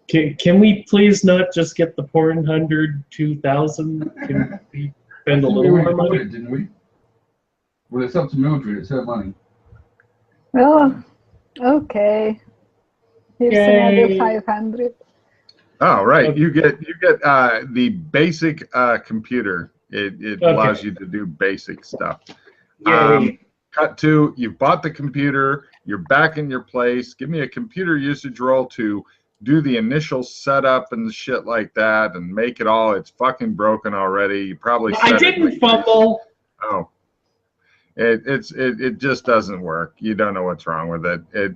Can we please not just get the porn 100,000? Can we spend a little more money? Didn't we? Well, it's up to Mildred. It's her money. Well, okay. Here's another 500. Oh, right. Okay. You get the basic computer. It allows you to do basic stuff. Cut to, you've bought the computer, you're back in your place. Give me a computer usage roll to do the initial setup and shit like that and make it all. It's fucking broken already. You probably I didn't fumble. Oh. It just doesn't work. You don't know what's wrong with it.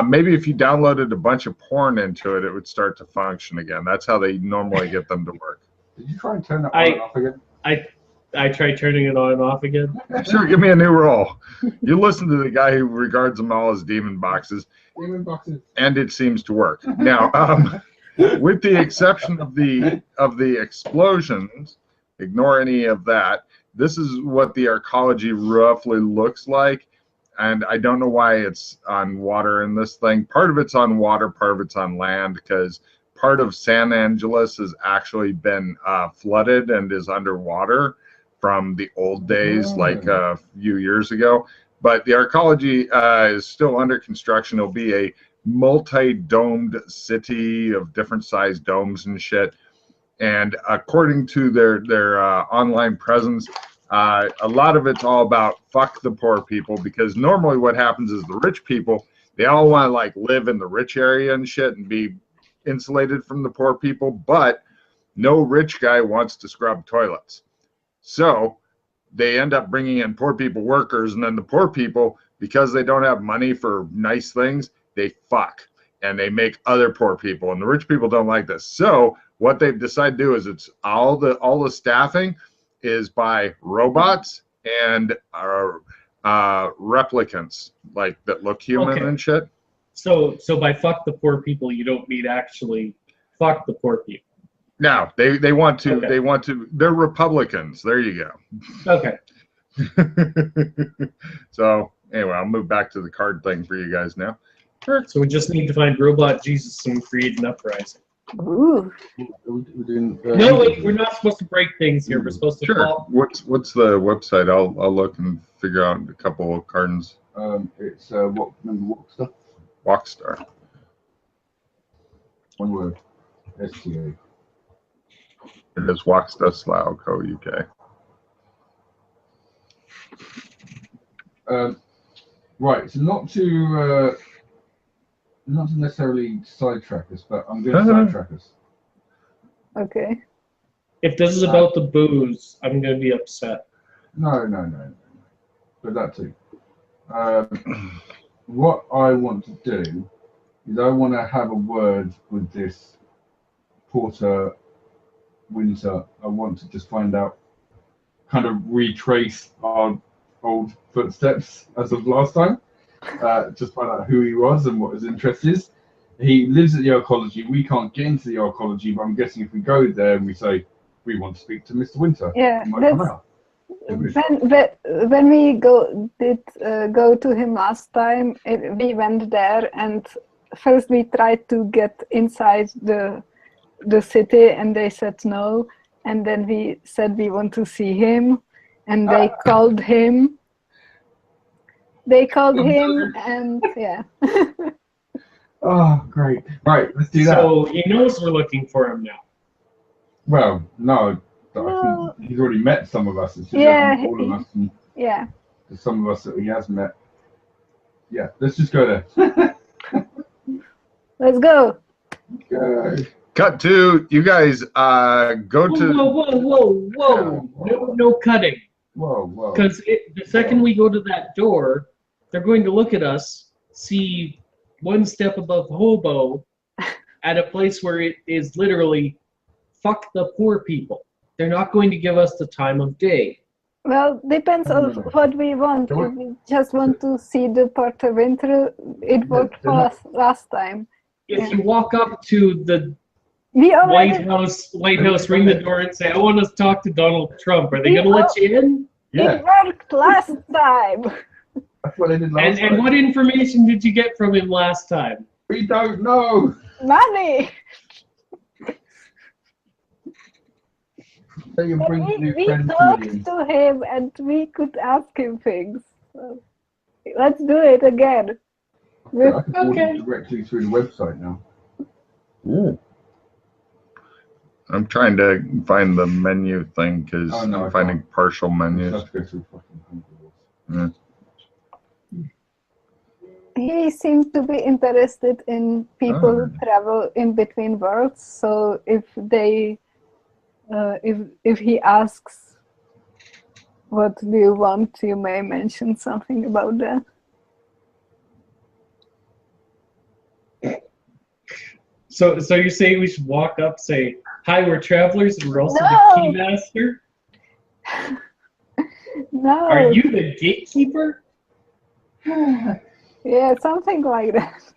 Maybe if you downloaded a bunch of porn into it, it would start to function again. That's how they normally get them to work. Did you try and turn it on and off again? I tried turning it on and off again. Sure, give me a new roll. You listen to the guy who regards them all as demon boxes. Demon boxes. And it seems to work. Now, with the exception of the explosions, ignore any of that. This is what the arcology roughly looks like, and I don't know why it's on water in this thing. Part of it's on water, part of it's on land, because part of San Angeles has actually been flooded and is underwater from the old days, like a few years ago. But the arcology is still under construction. It'll be a multi-domed city of different sized domes and shit. And according to their online presence, a lot of it's all about fuck the poor people, because normally what happens is the rich people, they all want to like live in the rich area and shit and be insulated from the poor people, but no rich guy wants to scrub toilets. So they end up bringing in poor people workers, and then the poor people, because they don't have money for nice things, they fuck and they make other poor people, and the rich people don't like this. So what they've decided to do is it's all the staffing is by robots and replicants, like that look human and shit. So by fuck the poor people, you don't mean actually fuck the poor people. No, they want to. They want to. They're Republicans. There you go. Okay. So anyway, I'll move back to the card thing for you guys now. Sure. So we just need to find Robot Jesus and create an uprising. Ooh. We're doing, no, wait. We're not supposed to break things here. We're supposed to. Sure. What's the website? I'll look and figure out a couple of cards. It's Walkstar. Walkstar. One word. STA. It is Walkstar/UK. Right, so not to necessarily sidetrack us, but I'm going to sidetrack us. Okay. If this is about the booze, I'm going to be upset. No. But that too. What I want to do is I want to have a word with this Porter Winter. I want to just find out, kind of retrace our old footsteps as of last time. Just find out who he was and what his interest is. He lives at the arcology. We can't get into the arcology, but I'm guessing if we go there and we say we want to speak to Mr. Winter, yeah, he might come out. When we go to him last time, we went there, and first we tried to get inside the city, and they said no, and then we said we want to see him, and they called him. They called him, and yeah. Oh, great! Right, let's do that. So he knows we're looking for him now. Well, no. I think he's already met some of us. It's just all of us. And yeah. Some of us that he has met. Yeah, let's just go there. Let's go. Okay. Cut to you guys. Go to. Whoa! No cutting. Whoa. Because the second we go to that door, they're going to look at us, see one step above hobo, at a place where it is literally fuck the poor people. They're not going to give us the time of day. Well, depends on what we want. If we just want to see the Porter Winter, it worked for us last time. If you walk up to the White House, ring the door and say, I want to talk to Donald Trump, are they going to let you in? Yeah. It worked last time. That's what I did last time. And what information did you get from him last time? We don't know. Money. So you bring new We friends talked to him and we could ask him things. So let's do it again. I can order Okay. directly through the website now. Ooh. I'm trying to find the menu thing because Oh, no, I I'm finding can't. partial You menus. have to go through fucking Hungry Wars. He seemed to be interested in people who travel in between worlds. So if they, if he asks, "What do you want?" you may mention something about that. So you're saying we should walk up, say, "Hi, we're travelers, and we're also No! the keymaster." No. Are you the gatekeeper? Yeah, something like that.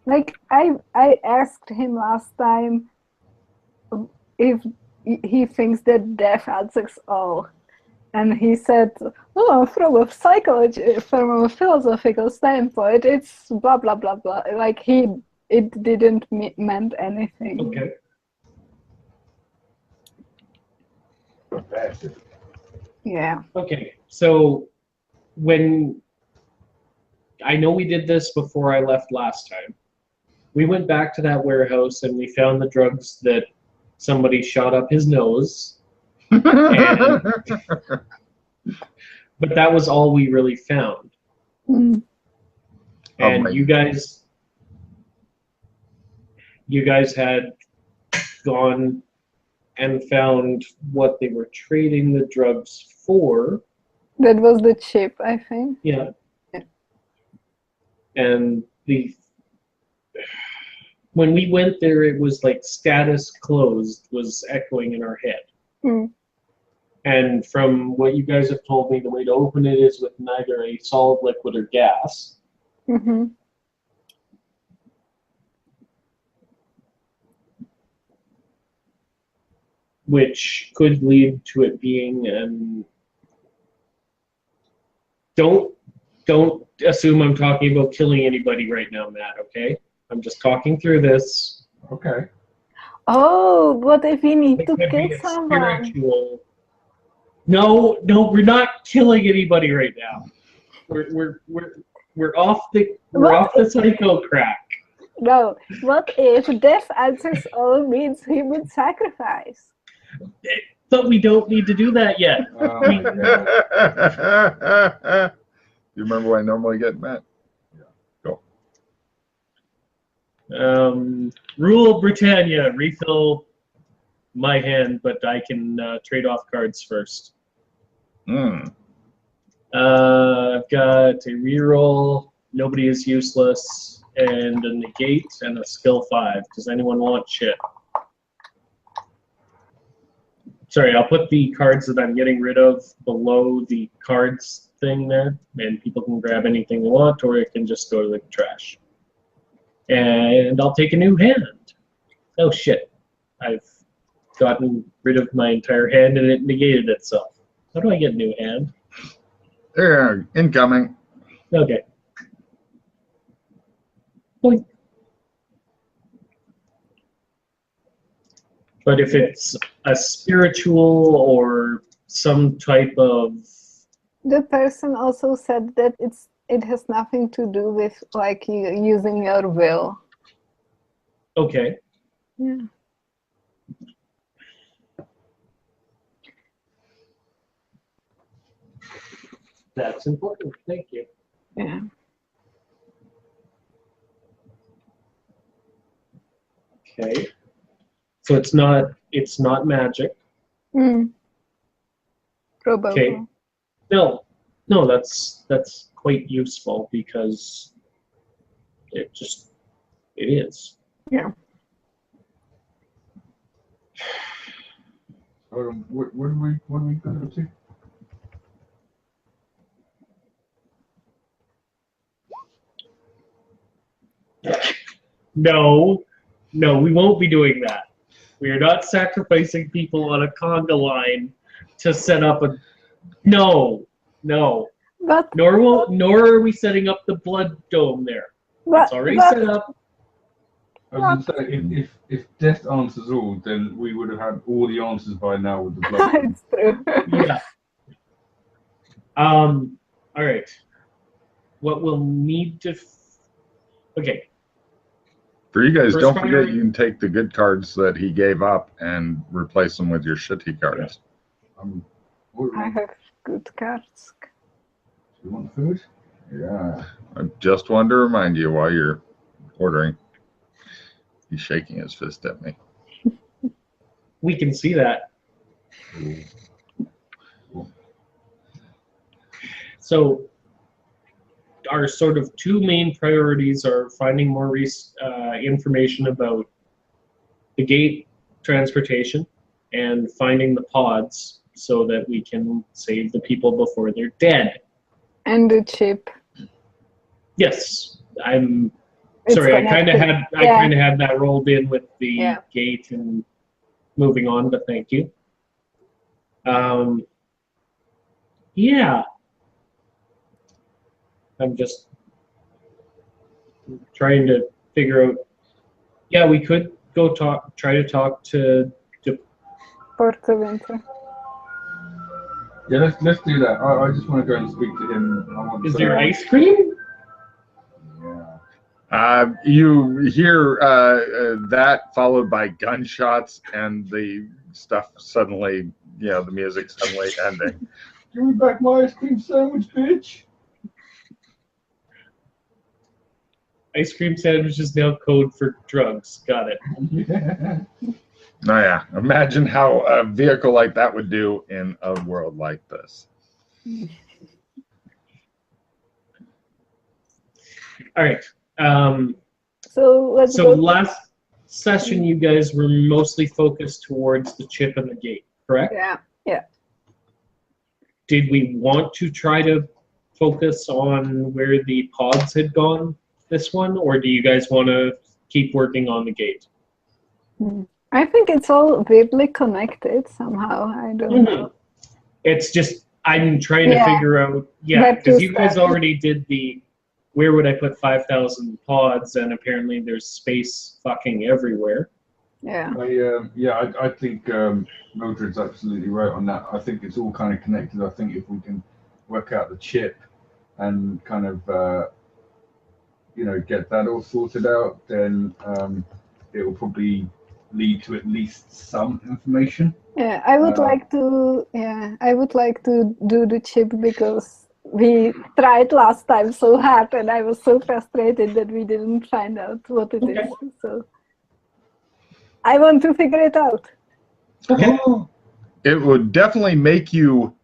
Like I asked him last time if he thinks that death answers all. And he said, "Oh, from a philosophical standpoint, it's blah blah blah blah." Like it didn't meant anything. Okay. Yeah. Okay. So when I know we did this before I left last time, we went back to that warehouse and we found the drugs that somebody shot up his nose. And, but that was all we really found. Mm. And my- you guys had gone and found what they were trading the drugs for. That was the chip, I think. Yeah. Yeah. And when we went there, it was like status closed was echoing in our head. Mm. And from what you guys have told me, the way to open it is with neither a solid, liquid, or gas. Mm-hmm. Which could lead to it being an... Don't assume I'm talking about killing anybody right now, Matt, okay? I'm just talking through this. Okay. Oh, what if we need It to could kill be a someone? spiritual... No, we're not killing anybody right now. We're off the psycho crack. No. What if death answers all means human sacrifice? But we don't need to do that yet. Oh my God. You remember what I normally get, Matt? Rule of Britannia, refill my hand, but I can trade off cards first. Mm. I've got a reroll, nobody is useless, and a negate, and a skill 5. Does anyone want shit? Sorry, I'll put the cards that I'm getting rid of below the cards thing there, and people can grab anything they want, or it can just go to the trash. And I'll take a new hand. Oh shit. I've gotten rid of my entire hand and it negated itself. How do I get a new hand? There, incoming. Okay. Boink. But if it's a spiritual or some type of... The person also said that it has nothing to do with like you using your will. Okay. Yeah. That's important. Thank you. Yeah. Okay. So it's not magic. Mm. Probably. Okay. No, that's quite useful because it is. Yeah. What are we going up to? No, we won't be doing that. We are not sacrificing people on a conga line to set up a... No. But Nor are we setting up the blood dome there. It's already set up. I was going to say, if death answers all, then we would have had all the answers by now with the blood. It's true. Yeah. All right. What we'll need to. Okay. For you guys, First don't forget priority- you can take the good cards that he gave up and replace them with your shitty cards. I have good cards. You want food? Yeah. I just wanted to remind you while you're ordering. He's shaking his fist at me. We can see that. So our sort of two main priorities are finding more information about the gate transportation and finding the pods so that we can save the people before they're dead. And the chip. Yes, I'm It's sorry. I kind of connected. had that rolled in with the Yeah. gate and moving on, but thank you. Yeah. I'm just trying to figure out. Yeah, we could go try to talk to Porter Winter. Yeah, let's do that. I just want to go and speak to him. I want Is to- there ice cream? Yeah. You hear that followed by gunshots and the stuff suddenly, the music suddenly ending. Give me back my ice cream sandwich, bitch. Ice cream sandwich is now code for drugs. Got it. Yeah. Oh yeah, imagine how a vehicle like that would do in a world like this. All right. So let's So go. last session, you guys were mostly focused towards the chip and the gate, correct? Yeah. Did we want to try to focus on where the pods had gone this one, or do you guys want to keep working on the gate? I think it's all weirdly connected somehow. I don't know. It's just I'm trying to Yeah. figure out, Where to because you guys start. already did the where would I put 5,000 pods, and apparently there's space fucking everywhere. Yeah. I think Mildred's absolutely right on that. I think it's all kind of connected. I think if we can work out the chip and kind of get that all sorted out, then it will probably lead to at least some information. Yeah, I would like to. Yeah, I would like to do the chip because we tried last time so hard, and I was so frustrated that we didn't find out what it is. So I want to figure it out. Okay. It would definitely make you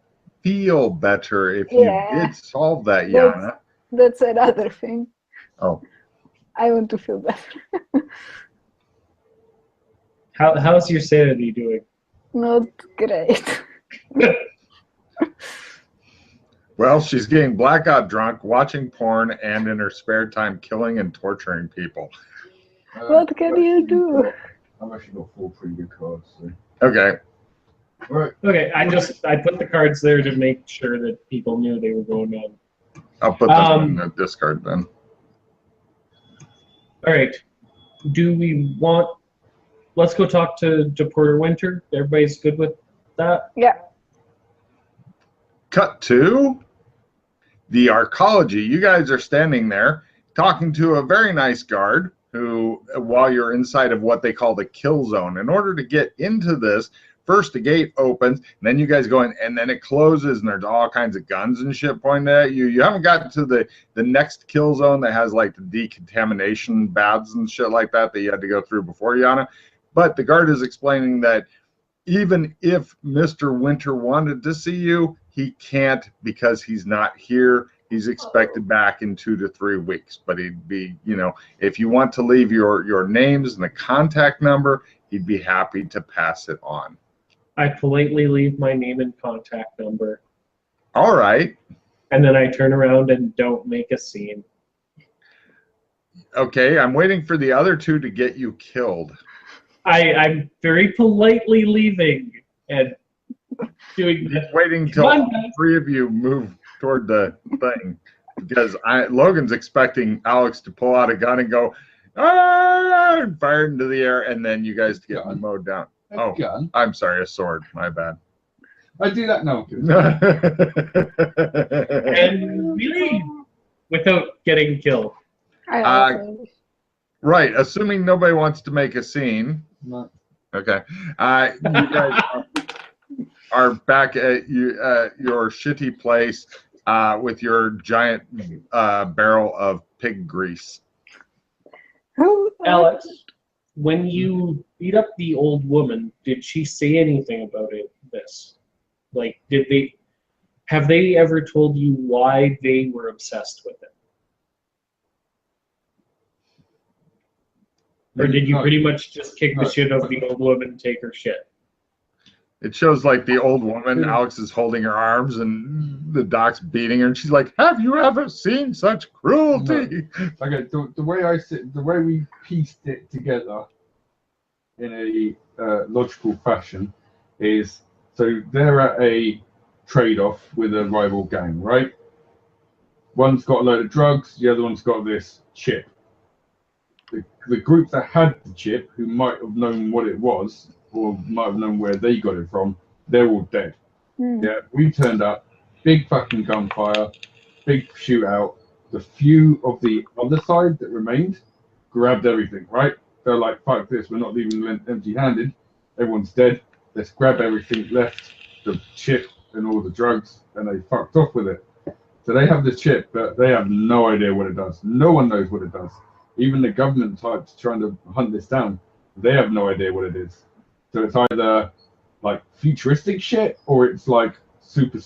feel better if you Yeah. did solve that, Yana. That's another thing. Oh. I want to feel better. How's your sanity doing? Not great. Well, she's getting blackout drunk, watching porn, and in her spare time killing and torturing people. What can you do? I've actually got 4 pretty good cards. So. Okay. Right. Okay, I put the cards there to make sure that people knew they were going on. I'll put them in the discard then. All right. Do we want? Let's go talk to Porter Winter. Everybody's good with that? Yeah. Cut to the arcology. You guys are standing there talking to a very nice guard who, while you're inside of what they call the kill zone, in order to get into this, first the gate opens, and then you guys go in, and then it closes, and there's all kinds of guns and shit pointed at you. You haven't gotten to the next kill zone that has like the decontamination baths and shit like that you had to go through before, Yana. But the guard is explaining that even if Mr. Winter wanted to see you, he can't because he's not here. He's expected back in 2 to 3 weeks. But he'd be, if you want to leave your names and the contact number, he'd be happy to pass it on. I politely leave my name and contact number, All right. and then I turn around and don't make a scene. Okay, I'm waiting for the other 2 to get you killed. I'm very politely leaving and doing that. Waiting till all 3 of you move toward the thing. Because Logan's expecting Alex to pull out a gun and go, ah, and fired into the air, and then you guys get mowed down. A gun. I'm sorry, a sword. My bad. I do that now. And we leave without getting killed. I also Right, assuming nobody wants to make a scene. No. Okay. You guys are back at your shitty place with your giant barrel of pig grease. Alex, when you beat up the old woman, did she say anything about this? Like, have they ever told you why they were obsessed with it? Or did you pretty much just kick the shit out of the old woman and take her shit? It shows like the old woman, Alex is holding her arms and the doc's beating her, and she's like, "Have you ever seen such cruelty?" No. Okay, the way we pieced it together in a logical fashion is, so they're at a trade-off with a rival gang, right? One's got a load of drugs, the other one's got this chip. The group that had the chip, who might have known what it was, or might have known where they got it from, they're all dead. Yeah, we turned up, big fucking gunfire, big shootout. The few of the other side that remained grabbed everything, right? They're like, fuck this, we're not leaving empty-handed. Everyone's dead. Let's grab everything left, the chip and all the drugs, and they fucked off with it. So they have this chip, but they have no idea what it does. No one knows what it does. Even the government types trying to hunt this down, they have no idea what it is. So it's either like futuristic shit, or it's like super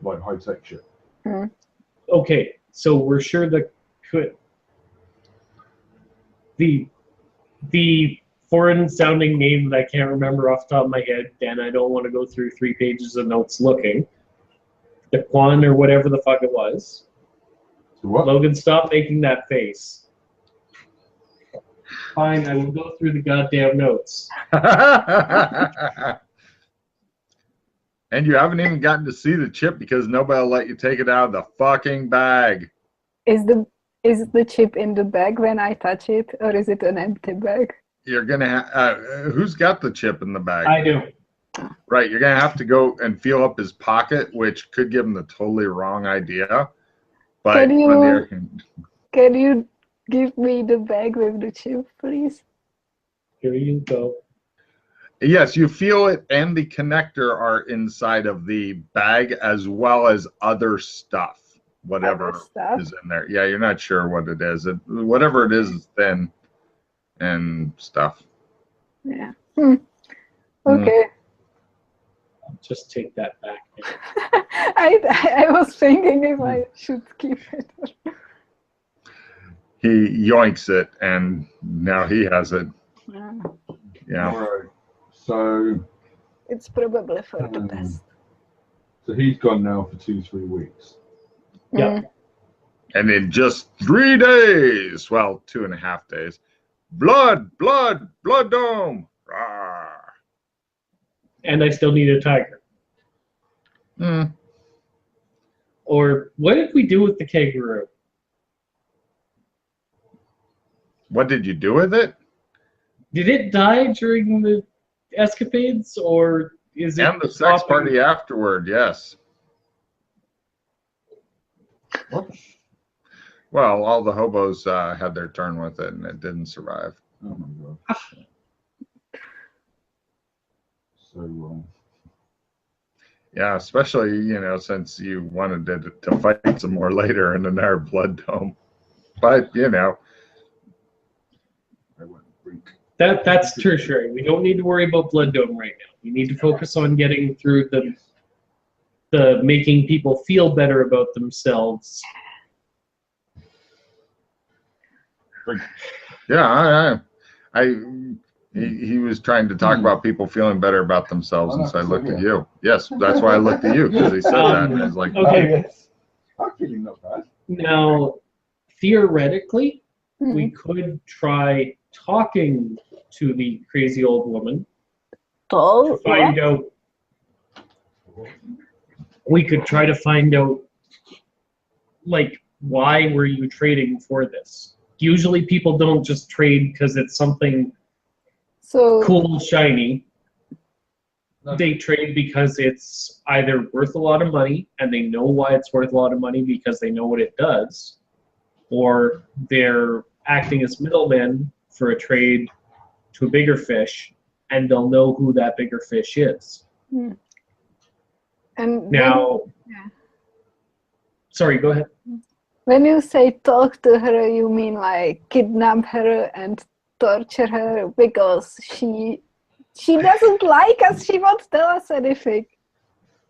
like high tech shit. Okay, so we're sure the foreign sounding name that I can't remember off the top of my head, and I don't want to go through 3 pages of notes looking. The Quan or whatever the fuck it was. What? Logan, stop making that face. Fine, I will go through the goddamn notes. And you haven't even gotten to see the chip because nobody will let you take it out of the fucking bag. Is the chip in the bag when I touch it, or is it an empty bag? You're gonna who's got the chip in the bag? I do. Right, you're gonna have to go and feel up his pocket, which could give him the totally wrong idea. But can you give me the bag with the chip, please? Here you go. Yes, you feel it, and the connector are inside of the bag, as well as other stuff, whatever is in there. Yeah, you're not sure what it is. Whatever it is thin and stuff. Yeah. Okay. I'll just take that back. I was thinking if I should keep it. He yoinks it, and now he has it. Yeah. All right. So it's probably for the best. So he's gone now for 2-3 weeks. Yeah. And in just 3 days, well, 2.5 days, blood dome. Rawr. And I still need a tiger. Or what did we do with the kangaroo? What did you do with it? Did it die during the escapades, or is it? And the sex party afterward, yes. What? Well, all the hobos had their turn with it, and it didn't survive. Oh my god. So Yeah, especially, since you wanted to fight some more later in another blood dome. But, I went freak. That's tertiary. We don't need to worry about blood dome right now. We need to focus on getting through the making people feel better about themselves. Yeah, he was trying to talk about people feeling better about themselves, and so I looked at you. Yes, that's why I looked at you, because he said that. And I was like, okay. I'm feeling not bad. Now, theoretically, we could try talking to the crazy old woman to find out. We could try to find out, like, why were you trading for this? usually people don't just trade because it's something So cool, shiny. They trade because it's either worth a lot of money and they know why it's worth a lot of money because they know what it does, or they're acting as middlemen for a trade to a bigger fish and they'll know who that bigger fish is. and Now, yeah. sorry, go ahead. When you say talk to her, you mean like kidnap her and torture her because she doesn't like us. She won't tell us anything.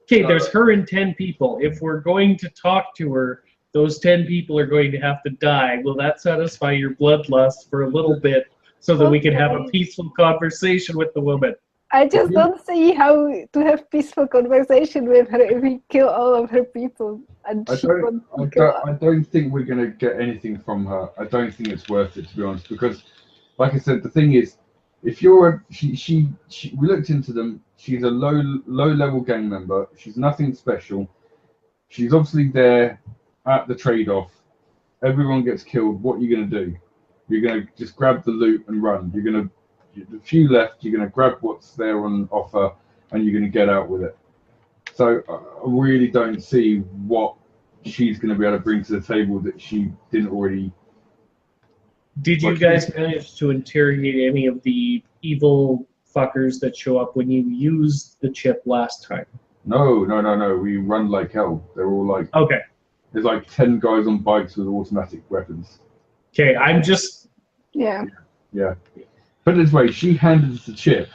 Okay, there's her and 10 people. If we're going to talk to her, those 10 people are going to have to die. Will that satisfy your bloodlust for a little bit so that we can have a peaceful conversation with the woman? I just don't see how to have peaceful conversation with her if we kill all of her people. And I don't think we're going to get anything from her. I don't think it's worth it, to be honest, because, like I said, the thing is, if you're we looked into them. She's a low level gang member. She's nothing special. She's obviously there at the trade-off. Everyone gets killed. What are you going to do? You're going to just grab the loot and run. You're going to, the few left, you're going to grab what's there on offer and you're going to get out with it. So I really don't see what she's going to be able to bring to the table that she didn't already. Did you guys manage to interrogate any of the evil fuckers that show up when you used the chip last time? No. We run like hell. They're all like. Okay. There's like 10 guys on bikes with automatic weapons. Okay, I'm just. Yeah. Put it this way, she handed us the chip.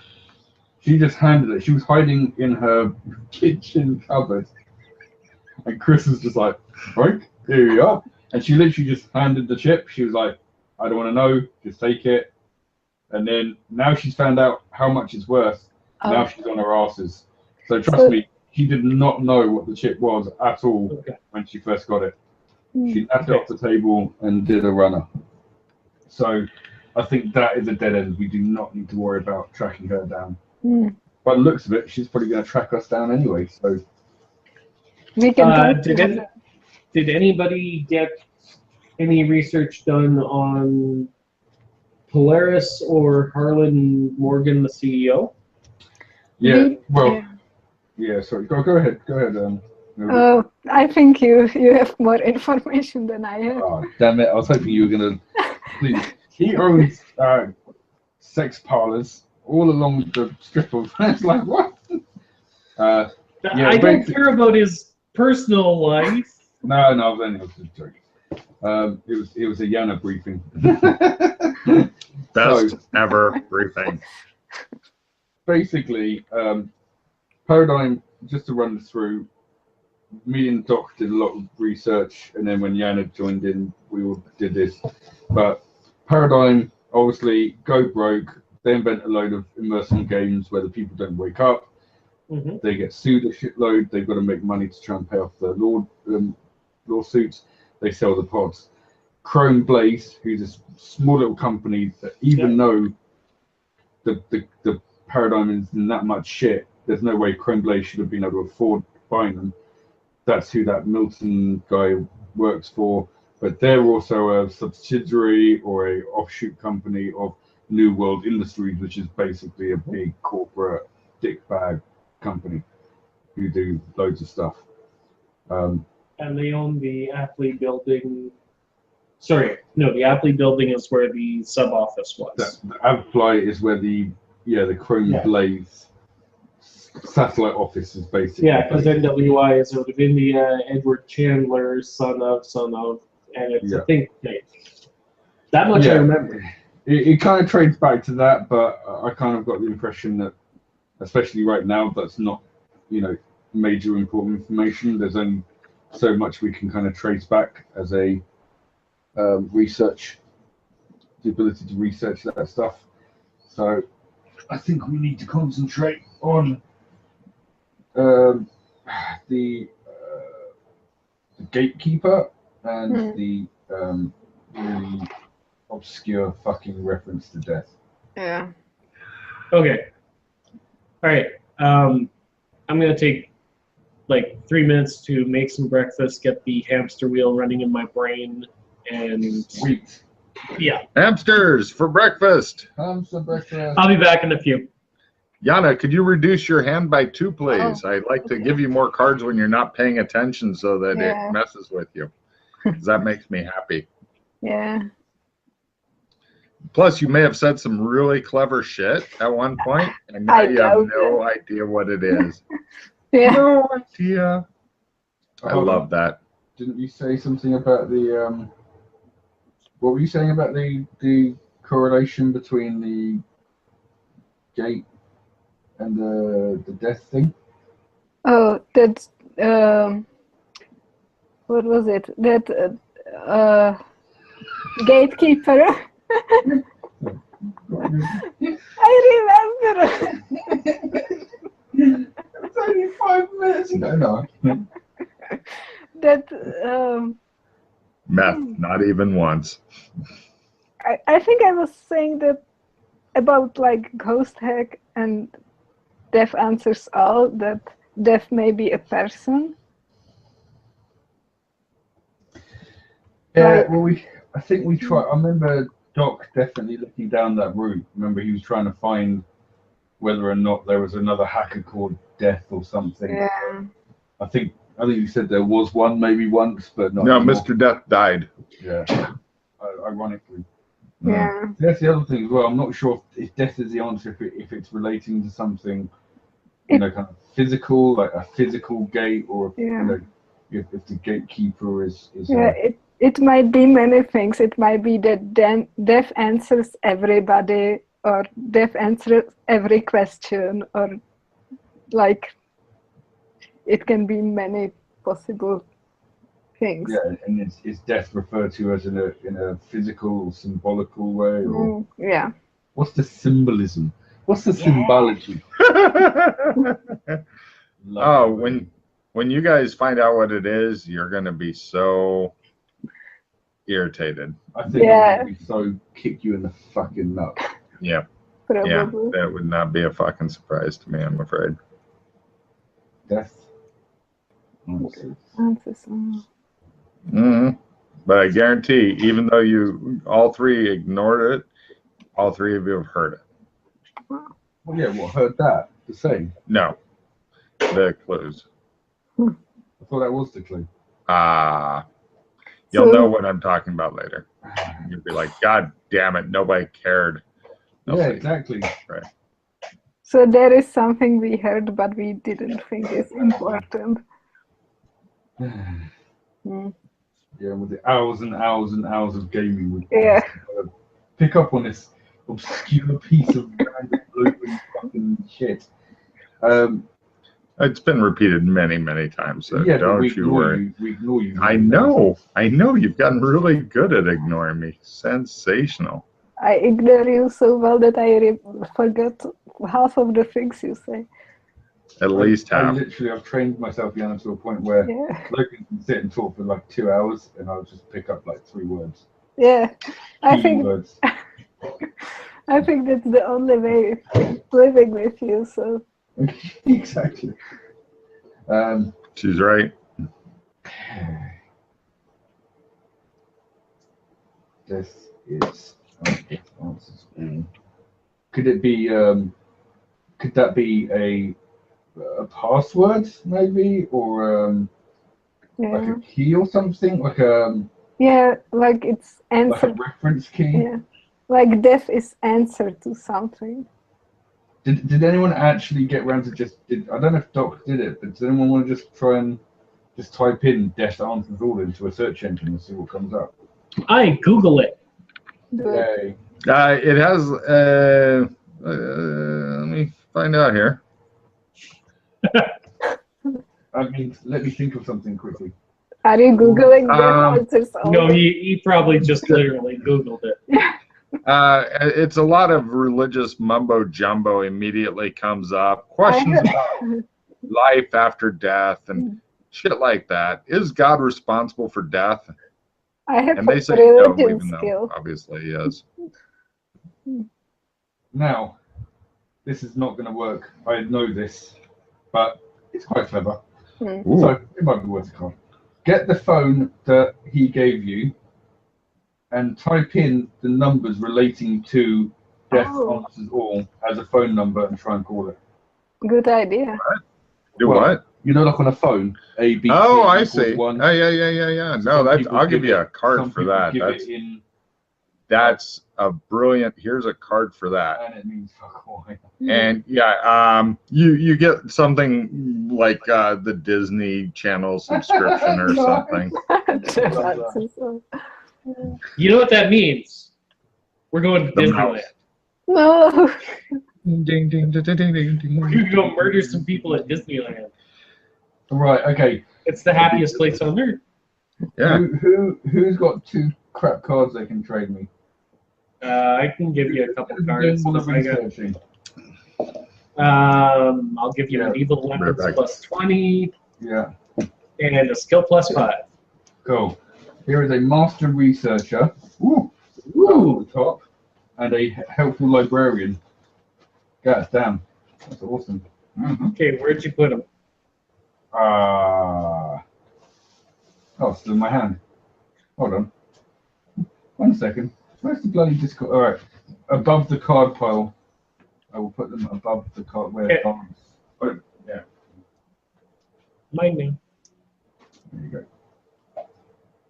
She just handed it. She was hiding in her kitchen cupboard. And Chris was just like, right, here you are. And she literally just handed the chip. She was like, I don't want to know, just take it. And then now she's found out how much it's worth. Now she's on her asses. So trust me, she did not know what the chip was at all when she first got it. She napped it off the table and did a runner. So I think that is a dead end. We do not need to worry about tracking her down. By the looks of it, she's probably going to track us down anyway. So we can did anybody get any research done on Polaris or Harlan Morgan, the CEO? Yeah, sorry. Go ahead. Oh, I think you have more information than I have. Oh, damn it. I was hoping you were going to... He owns sex parlors all along the strip of... It's like, what? I don't care about his personal life. No, I was only just joking. It was a Yana briefing. Best ever briefing. Basically, Paradigm, just to run this through, me and Doc did a lot of research, and then when Yana joined in, we all did this. But Paradigm, obviously, go broke. They invent a load of immersive games where the people don't wake up. They get sued a shitload. They've got to make money to try and pay off the lawsuits. They sell the pods. Chrome Blaze, who's a small little company that even though the Paradigm is in that much shit, there's no way Chrome Blaze should have been able to afford buying them. That's who that Milton guy works for. But they're also a subsidiary or a offshoot company of New World Industries, which is basically a big corporate dickbag company who do loads of stuff. And they own the Apley building. Sorry, no, the Apley building is where the sub office was. The Apley is where the Chrome Blaze satellite office is basically. Yeah, because NWI is out of India. Edward Chandler, son of, and it's a think tank. That much I remember. It kind of trades back to that, but I kind of got the impression that, especially right now, that's not, major important information. There's only so much we can kind of trace back as a research, the ability to research that stuff. So I think we need to concentrate on the gatekeeper and the really obscure fucking reference to death. Yeah. Okay. All right. I'm gonna take like 3 minutes to make some breakfast, get the hamster wheel running in my brain, and Sweet. Yeah, Hamsters for breakfast. Hamster breakfast. I'll be back in a few. Yana, could you reduce your hand by 2, please? Oh, I'd like to okay. give you more cards when you're not paying attention so that Yeah. it messes with you. 'Cause that makes me happy. Yeah. Plus, you may have said some really clever shit at one point, and now I you have doubt no idea what it is. Yeah. No idea. I Oh, love that. Didn't you say something about the what were you saying about the correlation between the gate and the death thing? Oh, that. What was it? That gatekeeper. I remember. It's only 5 minutes ago. No. That Meth, not even once. I think I was saying that about like ghost hack and death answers all, that death may be a person. Yeah, Right. well, I think we tried. I remember Doc definitely looking down that route. Remember, he was trying to find whether or not there was another hacker called Death or something. Yeah. I think you said there was one, maybe once, but not No, anymore. Mr. Death died. Yeah, ironically. Yeah. That's the other thing as well. I'm not sure if death is the answer, if it's relating to something, kind of physical, like a physical gate, or Yeah. If the gatekeeper is. Yeah, it might be many things. It might be that death answers everybody, or death answers every question, or like it can be many possible things. Yeah, and is death referred to as in a physical, symbolical way, or Yeah. what's the symbolism? What's the symbology? Oh, when you guys find out what it is, you're gonna be so irritated. I think Yeah. I'm gonna be so kick you in the fucking nut. Yeah, Probably. yeah, that would not be a fucking surprise to me, I'm afraid. Death. Answers. Answers. But I guarantee, even though you all three ignored it, all three of you have heard it. Well, yeah, heard that? The same. No, the clues. I thought that was the clue. You'll So- know what I'm talking about later. You'll be like, God damn it, nobody cared. Yeah, Nobody- exactly. Right. So there is something we heard, but we didn't think is important. Yeah, with the hours and hours and hours of gaming, we Yeah. pick up on this obscure piece of random blooping fucking shit. It's been repeated many, many times, so Yeah, but don't we you ignore worry. We ignore you. I know, you've gotten really good at ignoring me. Sensational. I ignore you so well that I forgot half of the things you say. At least I half. literally, I've trained myself, Yana, to a point where Yeah. Logan can sit and talk for like 2 hours, and I'll just pick up like 3 words. Yeah. I Key think words. that's the only way living with you. So Exactly. She's right. This is answers all. Could it be? Could that be a password, maybe, or like yeah, a key or something, like yeah, like it's like a answered. reference key? Yeah, like death is answer to something. Did anyone actually get around to I don't know if Doc did it, but did anyone want to just try and just type in "death answers all" into a search engine and see what comes up? I Google it. Yay. It has. Let me find out here. I mean, let me think of something quickly. Are you googling death answers? All? No, he probably just literally Googled it. It's a lot of religious mumbo jumbo immediately comes up. Questions about life after death and shit like that. Is God responsible for death? I have And they a say no, religion even though skill. obviously he is. Now, this is not going to work. I know this, but it's quite clever. Ooh. So it might be worth a call. Get the phone that he gave you and type in the numbers relating to death Oh. answers all as a phone number and try and call it. Good idea. Do Well, what? You know, like on a phone, A, B, C, Oh, I equals see. 1. Oh, yeah. No, Some that's. people I'll give give you it- a card some for people that. give it in, That's a brilliant. Here's a card for that. and it means fuck all. And yeah, you get something like the Disney Channel subscription or No. something. You know what that means? We're going to The Disneyland. mouse. No. Ding, ding, ding, ding, ding, ding, ding. You can go murder some people at Disneyland. Right, okay. It's the happiest place on earth. Yeah. Who's got 2 crap cards they can trade me? I can give you a couple cards. While I'm I got, researching. I'll give you an evil weapons back. plus 20 Yeah, and a skill plus 5. cool. Here is a master researcher. Ooh, Woo! at the top, and a helpful librarian. God damn, that's awesome. Okay, where'd you put them? Oh, still in my hand. Hold on. 1 second. Where's the bloody Discord? All right, above the card pile. I will put them above the card where Okay. cards. Oh, yeah. Mine now. There you go.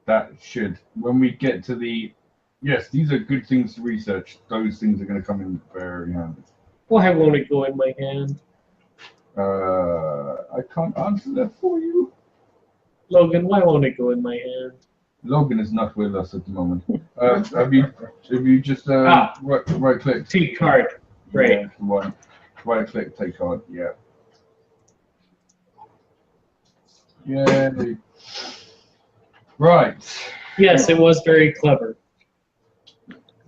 That should, when we get to the, yes, these are good things to research. Those things are going to come in very handy. Why won't it go in my hand? I can't answer that for you. Logan, why won't it go in my hand? Logan is not with us at the moment. Have you just right click? Take card. Right. Yeah, right click, take card. Yeah. Yeah. Right. Yes, it was very clever.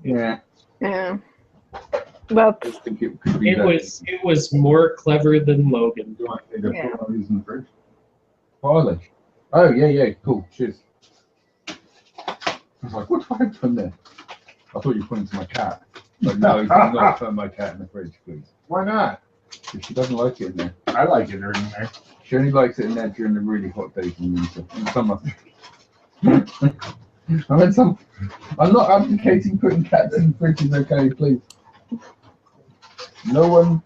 Yeah. Yeah. But I think it could be It was more clever than Logan. Do I need to Yeah. put one of these in the fridge? Barley. Oh yeah, cool. Cheers. I was like, what do I put in there? I thought you were pointing to my cat. Like, no, do not put my cat in the fridge, please. Why not? Because she doesn't like it in there. I like it in there. She only likes it in there during the really hot days in winter. In summer. I'm not advocating putting cats in fridges, okay, please. No one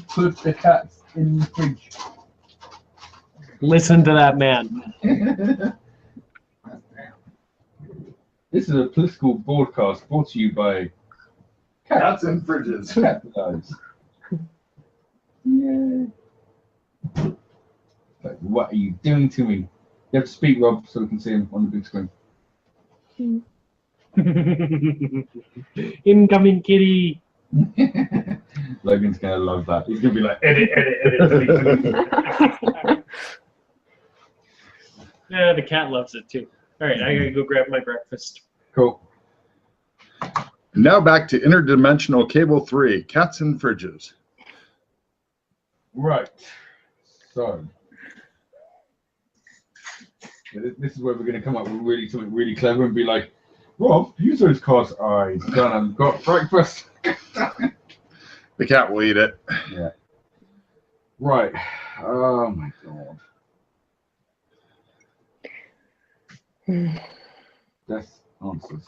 put the cats in the fridge. Listen to that man. This is a political broadcast brought to you by Cats in fridges. Cat Lives. Yeah. Like, what are you doing to me? You have to speak, Rob, so we can see him on the big screen. Incoming kitty. Logan's gonna love that. He's gonna be like, edit, delete. Yeah, the cat loves it too. All right, I gotta go grab my breakfast. Cool. Now back to interdimensional cable 3, cats in fridges. Right. So this is where we're gonna come up with something really clever and be like, Rob, use those cards. I done and got breakfast. The cat will eat it. Yeah. Right. Oh my god. Death answers.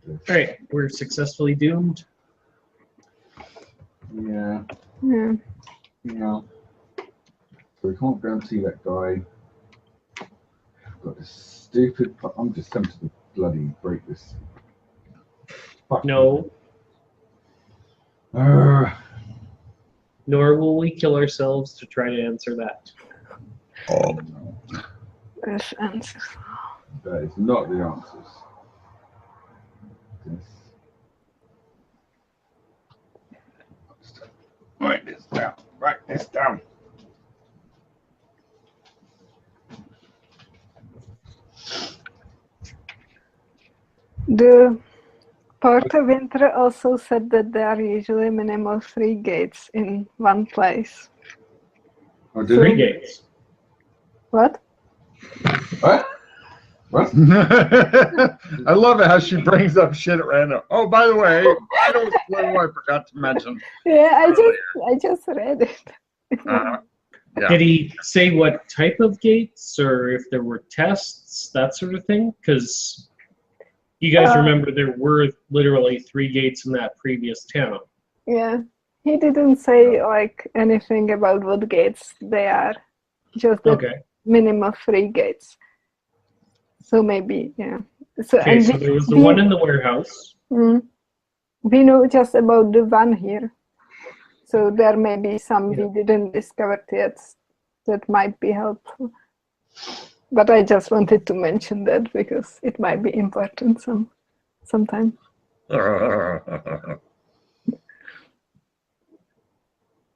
All right, we're successfully doomed. Yeah. yeah. Yeah. So we can't guarantee that guy. I've got this stupid. I'm just tempted to bloody break this. Fuck. No, nor will we kill ourselves to try to answer that. Oh, no. This answer. That is not the answers. This. Write this down. Write this down. The Porter Winter also said that there are usually minimal 3 gates in one place. Oh, did Three he? gates. What? What? What? I love it how she brings up shit at random. Oh, by the way, I don't explain what I forgot to mention. Yeah, I just read it. Uh, Yeah. Did he say what type of gates or if there were tests, that sort of thing? Because you guys remember there were literally 3 gates in that previous town. Yeah, he didn't say like anything about what gates they are. Just the Okay. minimum 3 gates. So maybe, yeah. So Okay, so there was the one in the warehouse. We know just about the one here. So there may be some we didn't discover yet that might be helpful. But I just wanted to mention that because it might be important sometime.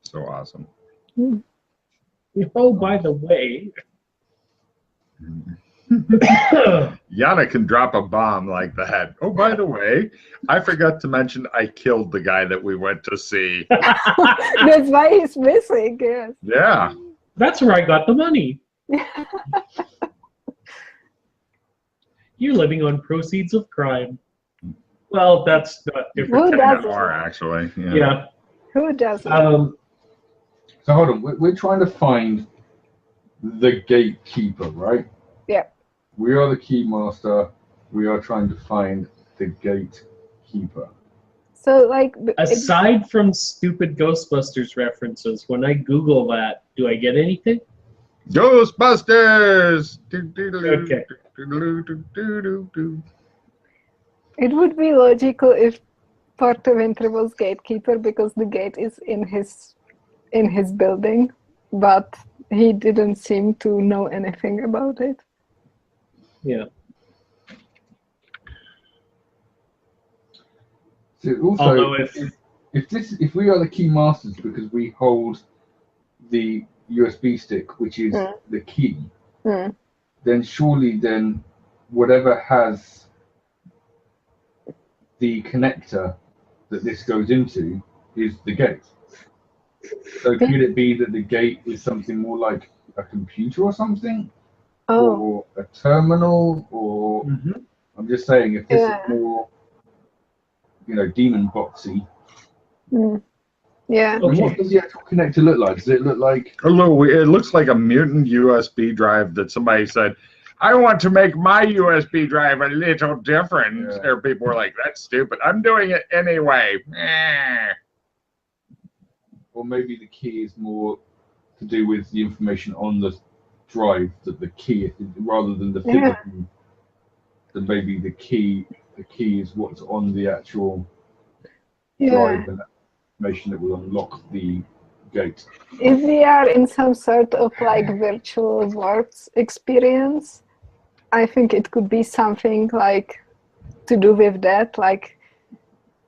So awesome. Oh, by the way. Yana can drop a bomb like that. Oh, by the way, I forgot to mention I killed the guy that we went to see. That's why he's missing, yes. Yeah. That's where I got the money. You're living on proceeds of crime. Well, that's not different. Who does Are actually. Yeah. Who does it? So hold on, we're trying to find the gatekeeper, right? Yeah. We are the keymaster. We are trying to find the gatekeeper. So like Aside from stupid Ghostbusters references, when I Google that, do I get anything? Ghostbusters! Okay. it would be logical if Porter Winter was gatekeeper because the gate is in his building, but he didn't seem to know anything about it. Yeah. So also, Although if we are the key masters because we hold the USB stick, which is the key, then surely whatever has the connector that this goes into is the gate. So could it be that the gate is something more like a computer or something? Or a terminal? Or I'm just saying, if this is more, demon boxy. Yeah. And what does the actual connector look like? Does it look like? Hello, it looks like a mutant USB drive that somebody said, I want to make my USB drive a little different. Yeah. There, people were like, that's stupid. I'm doing it anyway. Or maybe the key is more to do with the information on the drive that the key, rather than the physical. Then maybe the key is what's on the actual drive and that information that will unlock the gate. If we are in some sort of like virtual worlds experience, I think it could be something like to do with that. Like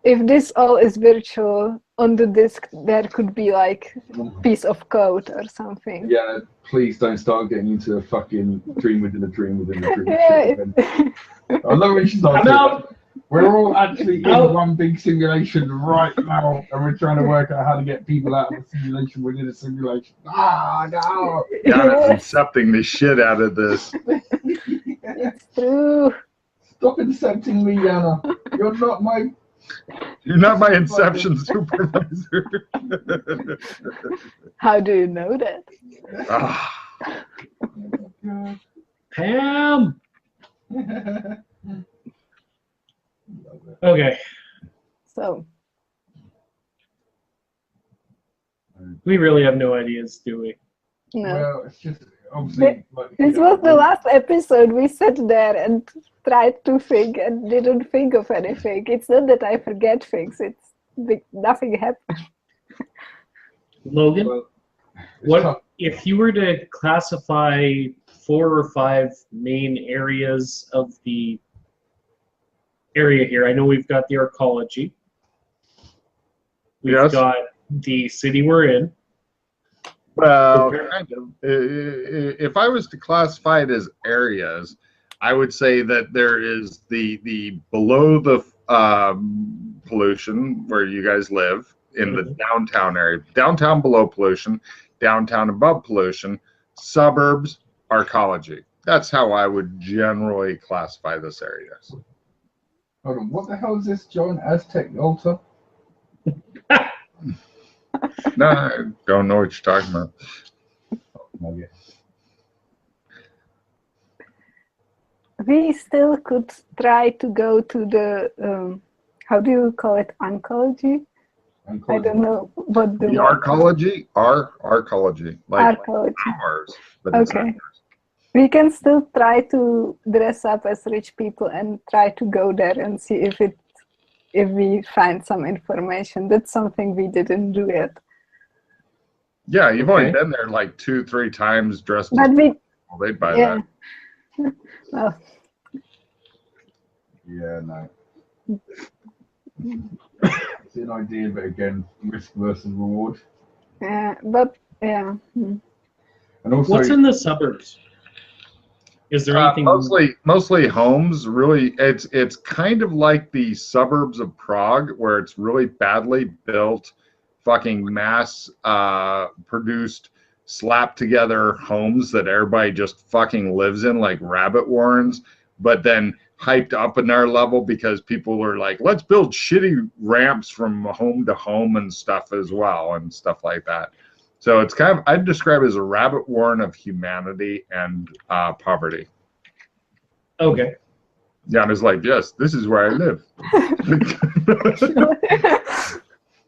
if this all is virtual, on the disk there could be like a piece of code or something. Yeah, please don't start getting into a fucking dream within a dream within a dream. I love when she starts saying, we're all actually in one big simulation right now, and we're trying to work out how to get people out of a simulation within a simulation. Ah, no! Yana's incepting the shit out of this. It's true. Stop incepting me, Yana. You're not my inception supervisor. How do you know that? Pam! Okay. So we really have no ideas, do we? no. Well, it's just obviously. This was the last episode. We sat there and tried to think and didn't think of anything. It's not that I forget things. It's nothing happened. Logan, what if you were to classify 4 or 5 main areas of the area here? I know we've got the arcology. We've got the city we're in. Well, kind of. If I was to classify it as areas, I would say that there is the below the pollution where you guys live in the downtown area, downtown below pollution, downtown above pollution, suburbs, arcology. That's how I would generally classify this area. Hold on, what the hell is this, John? Aztec altar? No, I don't know what you're talking about. nugget. We still could try to go to the how do you call it, oncology? I don't know what the The word- arcology, arcology, like arcology. ours, but it's Okay. not ours. We can still try to dress up as rich people and try to go there and see if we find some information. That's something we didn't do yet. Yeah, you've only Okay. been there like 2-3 times dressed But as we, well, they'd buy yeah. that. Well, Yeah, no. It's an idea, but again, risk versus reward. yeah, but yeah. And also, What's in the suburbs? Is there anything? Mostly homes. Really, it's kind of like the suburbs of Prague, where it's really badly built, fucking mass produced, slapped together homes that everybody just fucking lives in like rabbit warrens, but then hyped up another level because people were like, let's build shitty ramps from home to home and stuff as well and stuff like that. So it's kind of, I'd describe it as a rabbit warren of humanity and poverty. Okay. Yeah, and it's like, yes, this is where I live.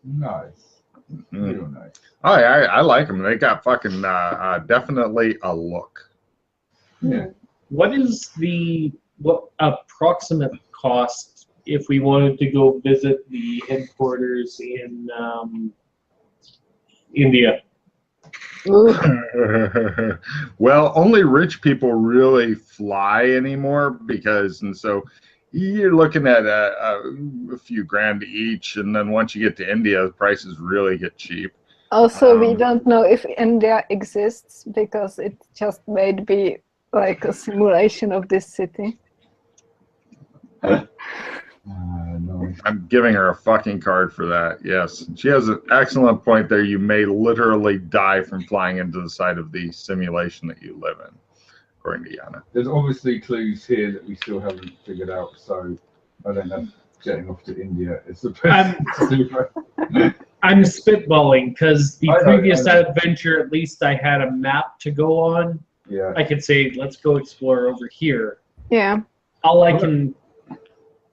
nice. Real nice. I like them. They got fucking definitely a look. Yeah. What is what approximate cost if we wanted to go visit the headquarters in India? Well, only rich people really fly anymore and so you're looking at a few grand each, and then once you get to India, the prices really get cheap. Also, we don't know if India exists because it just might be like a simulation of this city. Nice. I'm giving her a fucking card for that. Yes, she has an excellent point there. You may literally die from flying into the side of the simulation that you live in, according to Yana. There's obviously clues here that we still haven't figured out, so I don't know. Getting off to India is the best to do. I'm spitballing because the I know, previous I know. adventure, at least I had a map to go on. Yeah. I could say, let's go explore over here. Yeah. All I can,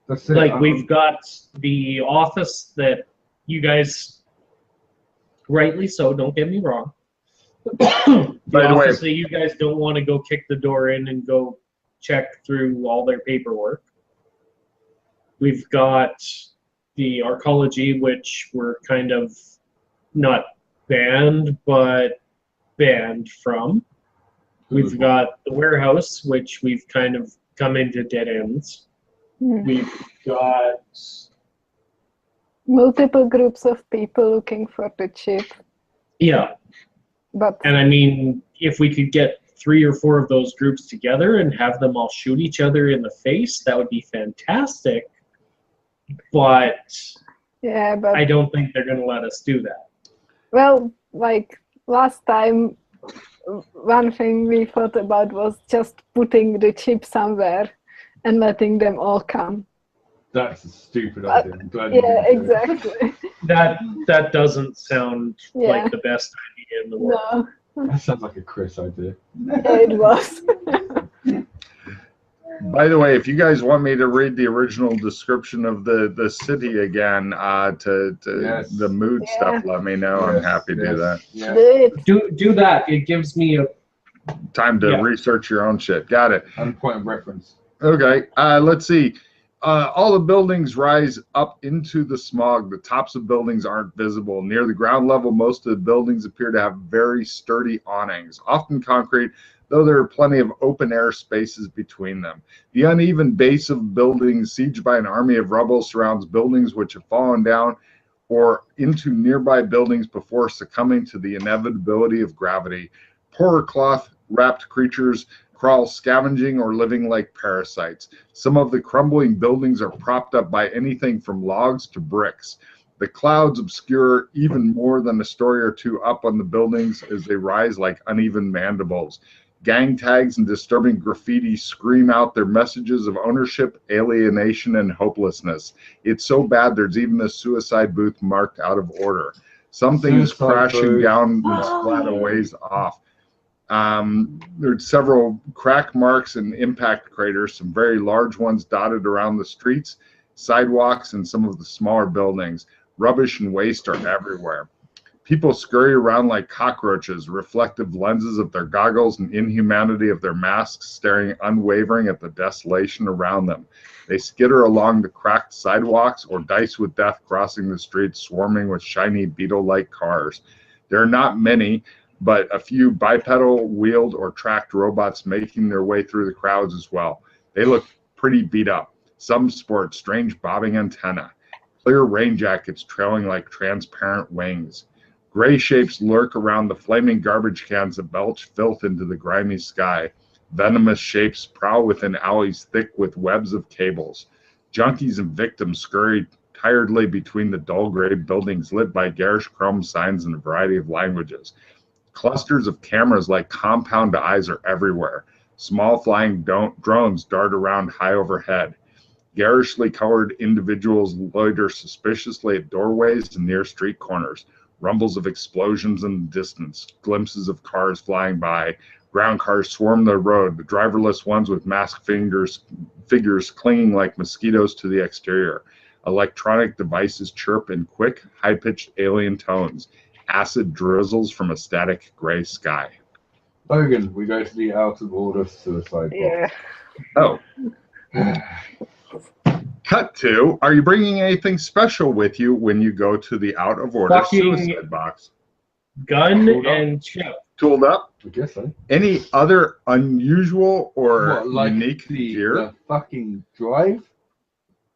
That's it. like, we've got the office that you guys, rightly so, don't get me wrong. The By the way- office that you guys don't want to go kick the door in and go check through all their paperwork. We've got the arcology, which we're kind of not banned, but banned from. We've got the warehouse, which we've kind of come into dead ends. We've got Multiple groups of people looking for the chip, yeah, but and I mean, if we could get 3 or 4 of those groups together and have them all shoot each other in the face, that would be fantastic. But yeah, but I don't think they're going to let us do that. well, like last time, one thing we thought about was just putting the chip somewhere and letting them all come. That's a stupid idea. I'm glad you Yeah, didn't do it. exactly. That doesn't sound Yeah. like the best idea in the world. No, That sounds like a Chris idea. yeah, it was. By the way, if you guys want me to read the original description of the city again, to Yes. the mood Yeah. stuff, let me know. I'm Yes, happy to do that. Yeah. Do it. Do that. It gives me a Time to Yeah. research your own shit. Got it. And point of reference. Okay, let's see. All the buildings rise up into the smog. The tops of buildings aren't visible. Near the ground level, most of the buildings appear to have very sturdy awnings, often concrete, though there are plenty of open air spaces between them. The uneven base of buildings, sieged by an army of rubble, surrounds buildings which have fallen down or into nearby buildings before succumbing to the inevitability of gravity. Poorer cloth-wrapped creatures crawl scavenging or living like parasites. Some of the crumbling buildings are propped up by anything from logs to bricks. The clouds obscure even more than a story or two up on the buildings as they rise like uneven mandibles. Gang tags and disturbing graffiti scream out their messages of ownership, alienation, and hopelessness. It's so bad there's even a suicide booth marked out of order. Something is Suicide crashing booth. down and splat a ways off. There's several crack marks and impact craters, some very large ones dotted around the streets, sidewalks, and some of the smaller buildings. Rubbish and waste are everywhere. People scurry around like cockroaches, reflective lenses of their goggles and inhumanity of their masks staring unwavering at the desolation around them. They skitter along the cracked sidewalks or dice with death crossing the streets, swarming with shiny beetle-like cars. There are not many, but a few bipedal, wheeled, or tracked robots making their way through the crowds as well. They look pretty beat up. Some sport strange bobbing antennae. Clear rain jackets trailing like transparent wings. Gray shapes lurk around the flaming garbage cans that belch filth into the grimy sky. Venomous shapes prowl within alleys thick with webs of cables. Junkies and victims scurry tiredly between the dull gray buildings lit by garish chrome signs in a variety of languages. Clusters of cameras like compound eyes are everywhere. Small flying drones dart around high overhead. Garishly colored individuals loiter suspiciously at doorways and near street corners. Rumbles of explosions in the distance, glimpses of cars flying by. Ground cars swarm the road, the driverless ones with masked figures clinging like mosquitoes to the exterior. Electronic devices chirp in quick, high-pitched alien tones. Acid drizzles from a static gray sky. Logan, we go to the out of order suicide box. Oh. Cut to, are you bringing anything special with you when you go to the out of order suicide box? Gun and chip. Tooled up? I guess so. Any other unusual or unique gear? The fucking drive?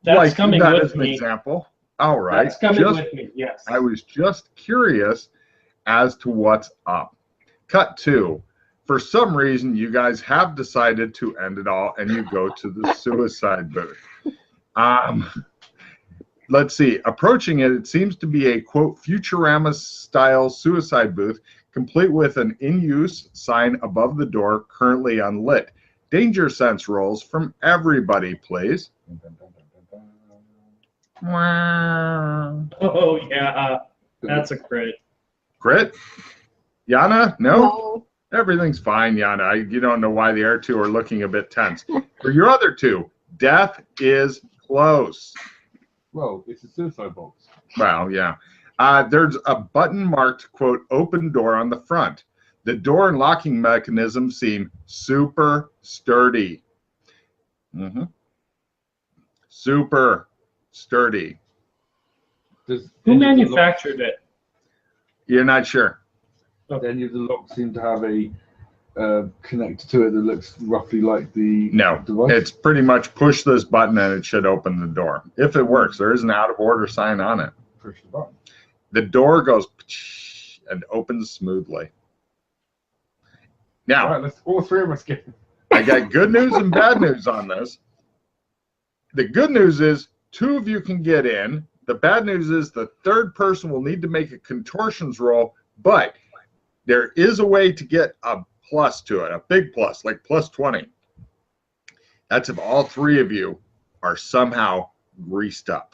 That's like coming that with as an me. example. All right. That's coming with me, yes. I was just curious as to what's up. Cut to, for some reason, you guys have decided to end it all and you go to the suicide booth. Let's see. Approaching it, it seems to be a, quote, Futurama-style suicide booth, complete with an in-use sign above the door, currently unlit. Danger sense rolls from everybody, please. Wow. Oh, yeah. That's a crit. Crit? Yana? No? No. Everything's fine, Yana. You don't know why the other two are looking a bit tense. For your other two, death is close. Well, it's a suicide box. Well, yeah. There's a button marked, quote, open door on the front. The door and locking mechanism seem super sturdy. Super sturdy. Who manufactured it? You're not sure? Any of the locks seem to have a connector to it that looks roughly like the device? It's pretty much push this button and it should open the door. If it works, there is an out of order sign on it. Push the button. The door goes and opens smoothly. Now, All right, let's all three of us get. I got good news and bad news on this. The good news is 2 of you can get in. The bad news is the third person will need to make a contortions roll, but there is a way to get a plus to it, a big plus, like plus 20. That's if all 3 of you are somehow greased up.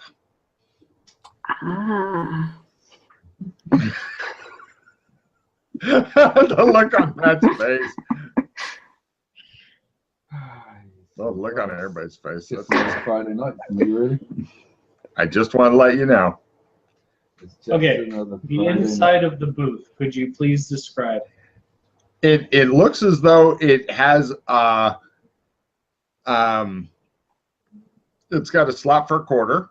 Ah. The look on Matt's face. Oh, look on everybody's face. It's just Friday night for me, really. I just want to let you know. It's just Okay, another the Friday inside night. of the booth, could you please describe? It looks as though it has it's got a slot for a quarter.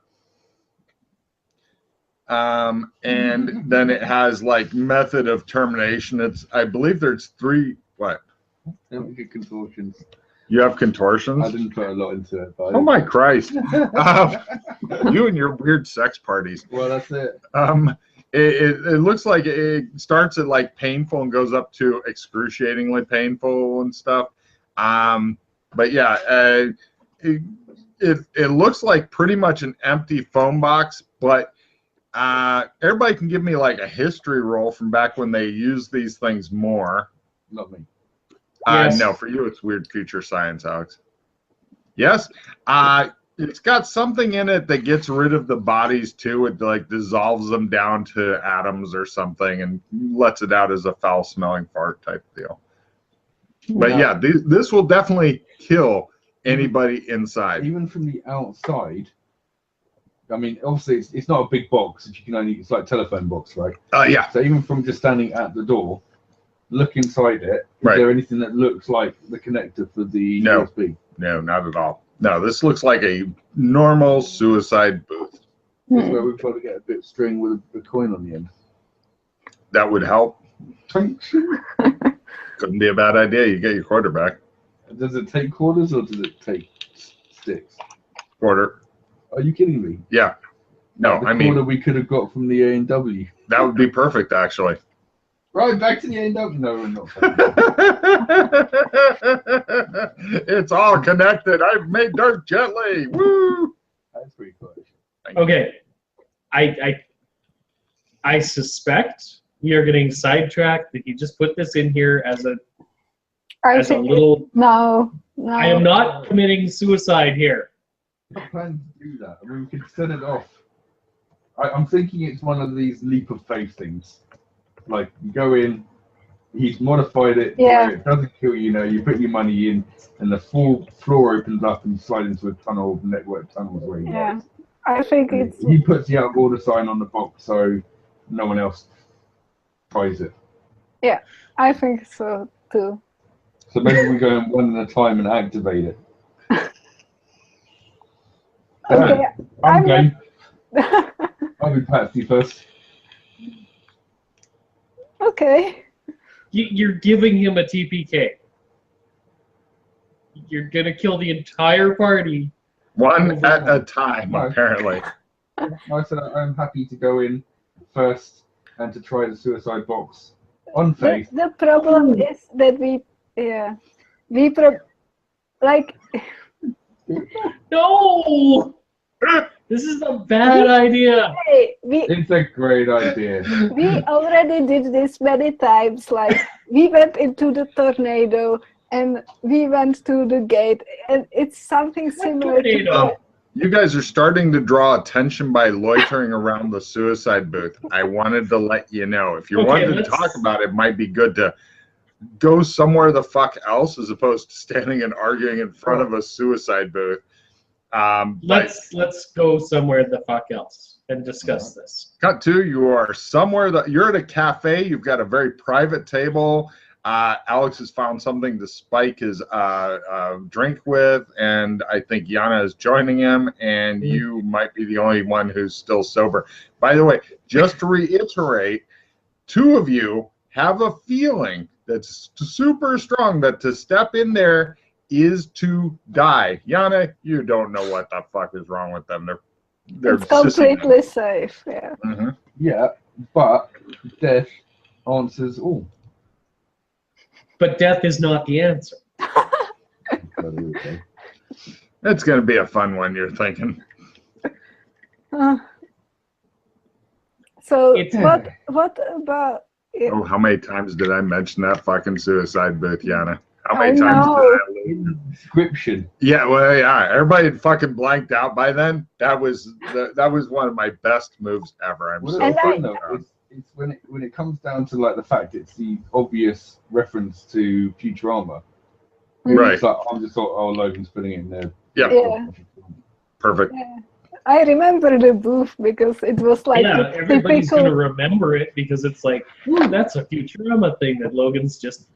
And then it has like method of termination. I believe there's 3. What? Don't we get contortions? You have contortions? I didn't put a lot into it. But Oh my Christ. You and your weird sex parties. Well, that's it. It looks like it starts at like painful and goes up to excruciatingly painful and stuff. But yeah, it looks like pretty much an empty foam box, but everybody can give me like a history roll from back when they used these things more. Not me. Yes. No, for you it's weird future science, Alex. Yes? It's got something in it that gets rid of the bodies too. It like dissolves them down to atoms or something and lets it out as a foul-smelling fart type deal. But yeah, this will definitely kill anybody inside. Even from the outside, I mean, obviously it's not a big box. You can only, it's like a telephone box, right? Yeah. So even from just standing at the door, look inside it. Is Right. there anything that looks like the connector for the No. USB? No, not at all. No, this looks like a normal suicide booth. This is where we've got to get a bit of string with a coin on the end. That would help. Couldn't be a bad idea. You get your quarterback. Does it take quarters or does it take sticks? Quarter. Are you kidding me? Yeah. No, The I mean, quarter we could have got from the A&W. that would be perfect, actually. Right, back to the A&W. No, we're not. It's all connected. I've made dirt gently. Woo! That's pretty cool. Okay, I suspect we are getting sidetracked. That you just put this in here as a little. No. I am not committing suicide here. I'm not planning to do that. I mean, we could set it off. I'm thinking it's one of these leap of faith things. Like, you go in, he's modified it, Yeah. it doesn't kill you, you put your money in, and the full floor opens up and you slide into a tunnel of network tunnels where you Yeah, I think and it's. he puts the out of order sign on the box so no one else tries it. Yeah, I think so too. So maybe we go in one at a time and activate it. Okay, I'm I'm game. I'll be Patsy first. okay. You're giving him a TPK. You're gonna kill the entire party. One at a time, No. apparently. I said I'm happy to go in first and to try the suicide box on faith. The problem is that like No! This is a bad idea. hey, It's a great idea. we already did this many times. Like we went into the tornado and we went to the gate, and it's something similar to tornado? that. You guys are starting to draw attention by loitering around the suicide booth. I wanted to let you know. If you Okay, wanted to let's- talk about it, it might be good to go somewhere the fuck else as opposed to standing and arguing in front of a suicide booth. But Let's go somewhere the fuck else and discuss this. cut to, you are somewhere that you're at a cafe. You've got a very private table. Alex has found something to spike his drink with, and I think Yana is joining him, and you might be the only one who's still sober. By the way, just to reiterate, two of you have a feeling that's super strong that to step in there is to die. Yana, you don't know what the fuck is wrong with them. They're It's completely safe. Yeah. Mm-hmm. Yeah, but death answers all. But death is not the answer. It's going to be a fun one, you're thinking. So It's- what about? Oh, how many times did I mention that fucking suicide booth, Yana? How I many times know. did I allude to it? Description. Yeah, well, yeah. Everybody had fucking blanked out by then. That was one of my best moves ever. I'm What so I And find though, it's when it comes down to like the fact it's the obvious reference to Futurama. Right. It's like, I'm just thought, oh, Logan's putting it in there. Yeah, Yeah. perfect. I remember the booth because it was like yeah, the everybody's typical. gonna remember it because it's like, ooh, that's a Futurama thing that Logan's just.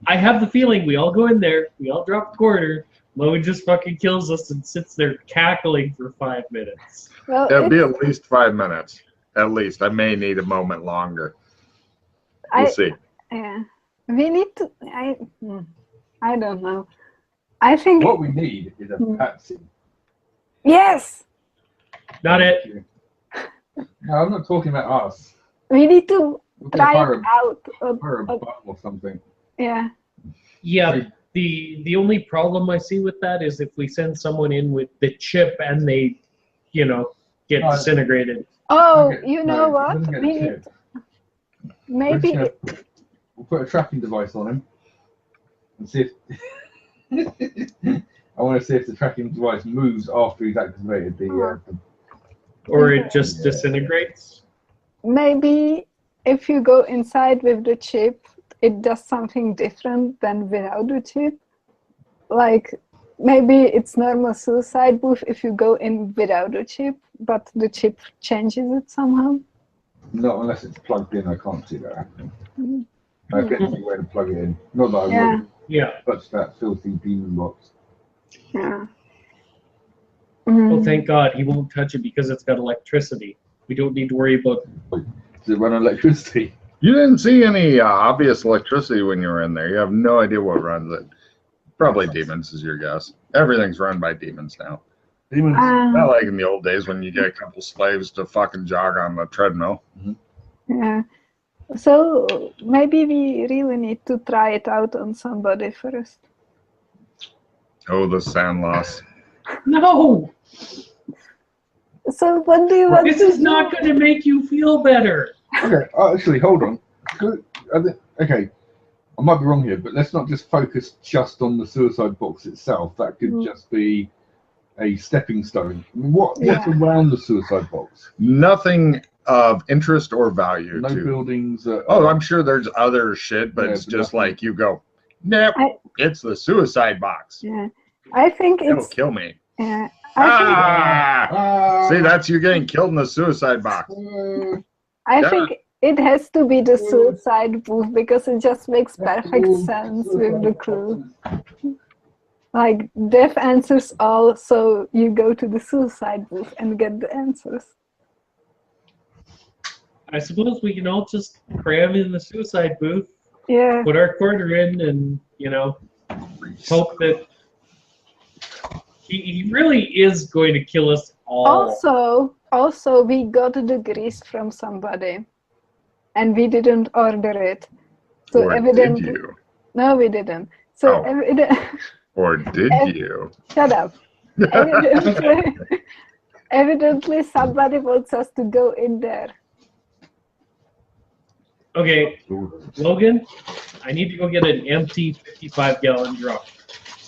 I have the feeling we all go in there, we all drop the quarter, Logan just fucking kills us and sits there cackling for 5 minutes. Well, It'll be it's- at least 5 minutes. At least. I may need a moment longer. We'll see. Yeah, we need to. I don't know. I think What we need is a Patsy. yes, Not it. No, I'm not talking about us. we need to We're gonna try hire it out. hire a butt or something. Yeah, Yeah, the only problem I see with that is if we send someone in with the chip and they, get No, disintegrated. Oh, Okay, you no, know he what? doesn't get We a need chip. maybe. We'll put a tracking device on him and see if I want to see if the tracking device moves after he's activated the Or it just Yeah. disintegrates. Maybe if you go inside with the chip, it does something different than without the chip. Like maybe it's normal suicide booth if you go in without the chip, but the chip changes it somehow. Not unless it's plugged in. I can't see that happening. Mm. I get any way to plug it in. Not that I Yeah. would Yeah. touch that filthy demon box. Yeah. Oh, thank God he won't touch it because it's got electricity. We don't need to worry about. Does it run on electricity? You didn't see any obvious electricity when you were in there. You have no idea what runs it. Probably demons is your guess. Everything's run by demons now. Demons. Not like in the old days when you get a couple slaves to fucking jog on the treadmill. Yeah. So maybe we really need to try it out on somebody first. Oh, the sand loss. No! So what do you want This to is do? not going to make you feel better. Okay, actually, hold on. Okay, I might be wrong here, but let's not just focus just on the suicide box itself. That could just be a stepping stone. I mean, what's around the suicide box? Nothing of interest or value. No to. buildings. Oh, I'm sure there's other shit, but Yeah, it's but just nothing. like you go, nope, it's the suicide box. Yeah. I think It'll it's kill me. yeah. See, that's you getting killed in the suicide box. I think it has to be the suicide booth because it just makes perfect sense with the clue. Like death answers all, so you go to the suicide booth and get the answers. I suppose we can all just cram in the suicide booth, Yeah. put our quarter in, and, hope that he really is going to kill us all. Also, we got the grease from somebody, and we didn't order it. So Or evidently, did you? no, we didn't. So Or did you? Shut up. Evidently, somebody wants us to go in there. Okay, Logan, I need to go get an empty 55-gallon drum.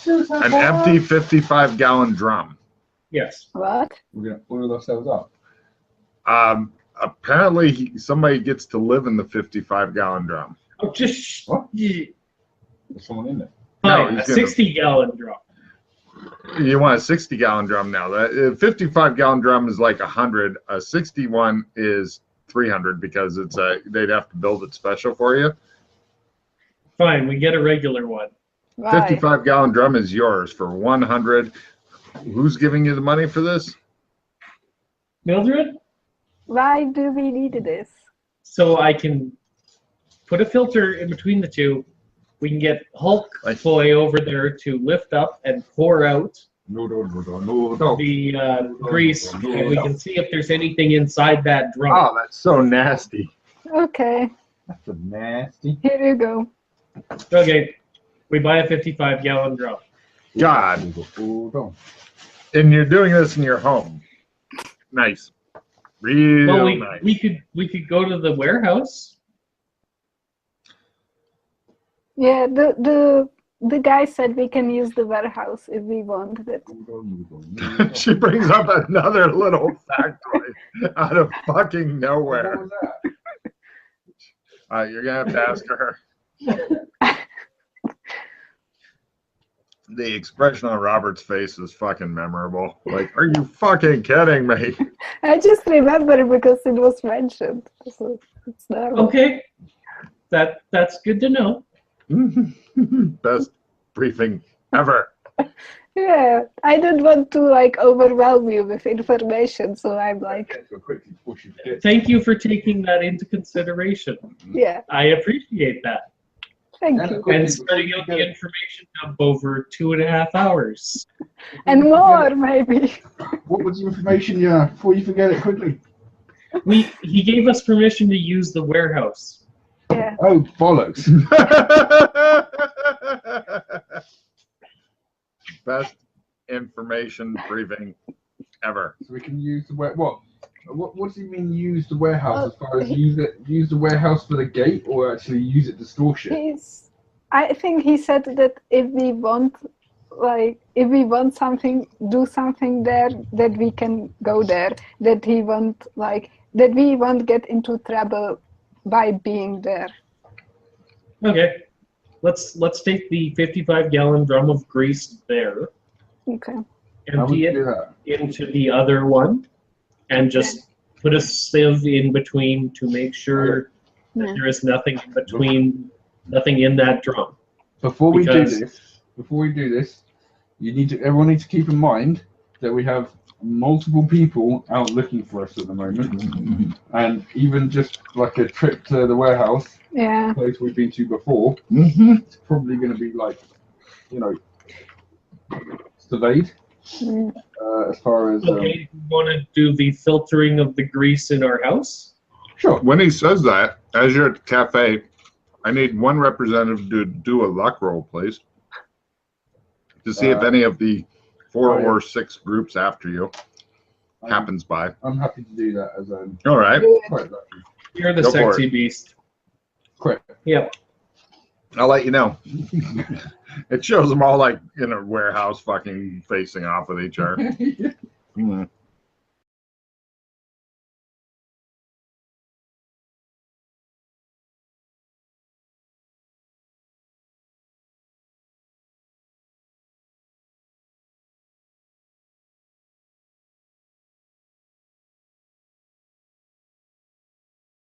An empty 55-gallon drum. Yes. What? We're going to oil ourselves up. Apparently, somebody gets to live in the 55-gallon drum. Oh, just What? fine. There's someone in there. No, A he's gonna- 60-gallon drum. You want a 60-gallon drum now. The 55-gallon drum is like 100. A 61 is 300 because it's they'd have to build it special for you. Fine, we get a regular one. Why? 55-gallon drum is yours for 100. Who's giving you the money for this? Mildred, Why do we need this? so I can put a filter in between the two. We can get Hulk boy over there to lift up and pour out No. the grease, and we can see if there's anything inside that drum. Oh, that's so nasty. Okay, That's a nasty. here you go. Okay, we buy a 55-gallon drum. God. Hold on. And you're doing this in your home. Nice. Real Well, nice. we could go to the warehouse. Yeah, the guy said we can use the warehouse if we wanted it. She brings up another little factoid out of fucking nowhere. What was that? You're gonna have to ask her. The expression on Robert's face is fucking memorable. Like, are you fucking kidding me? I just remember because it was mentioned. So it's normal. Okay, that's good to know. Best briefing ever. Yeah, I don't want to overwhelm you with information, so I'm like, Quickly before she forgets. Thank you for taking that into consideration. yeah, I appreciate that. thank Yeah. you. And spreading out the information dump over 2.5 hours. And more, maybe. What was the information? Yeah, before you forget it quickly. He gave us permission to use the warehouse. Yeah. Oh, bollocks. Best information briefing ever. So we can use the what? What does he mean? Use the warehouse as far as use the warehouse for the gate, or actually use it to store shit? I think he said that if we want something, do something there, that we can go there. That he that we won't get into trouble by being there. Okay. Let's take the 55-gallon drum of grease there, Okay. How would empty you it do that? into the other one, and just put a sieve in between to make sure that Yeah. there is nothing in between, nothing in that drum. Before we Because- do this, everyone needs to keep in mind that we have multiple people out looking for us at the moment, and even just like a trip to the warehouse, Yeah. place we've been to before, Mhm. it's probably going to be like, surveyed Mm. as far as. Okay, you want to do the filtering of the grease in our house? Sure. When he says that, as you're at the cafe, I need one representative to do a luck roll, please, to see if any of the 4 or 6 groups after you happens by. I'm happy to do that as All right. quite lucky. You're the Go for sexy beast. Quick. Yep. I'll let you know. It shows them all like in a warehouse fucking facing off with each other.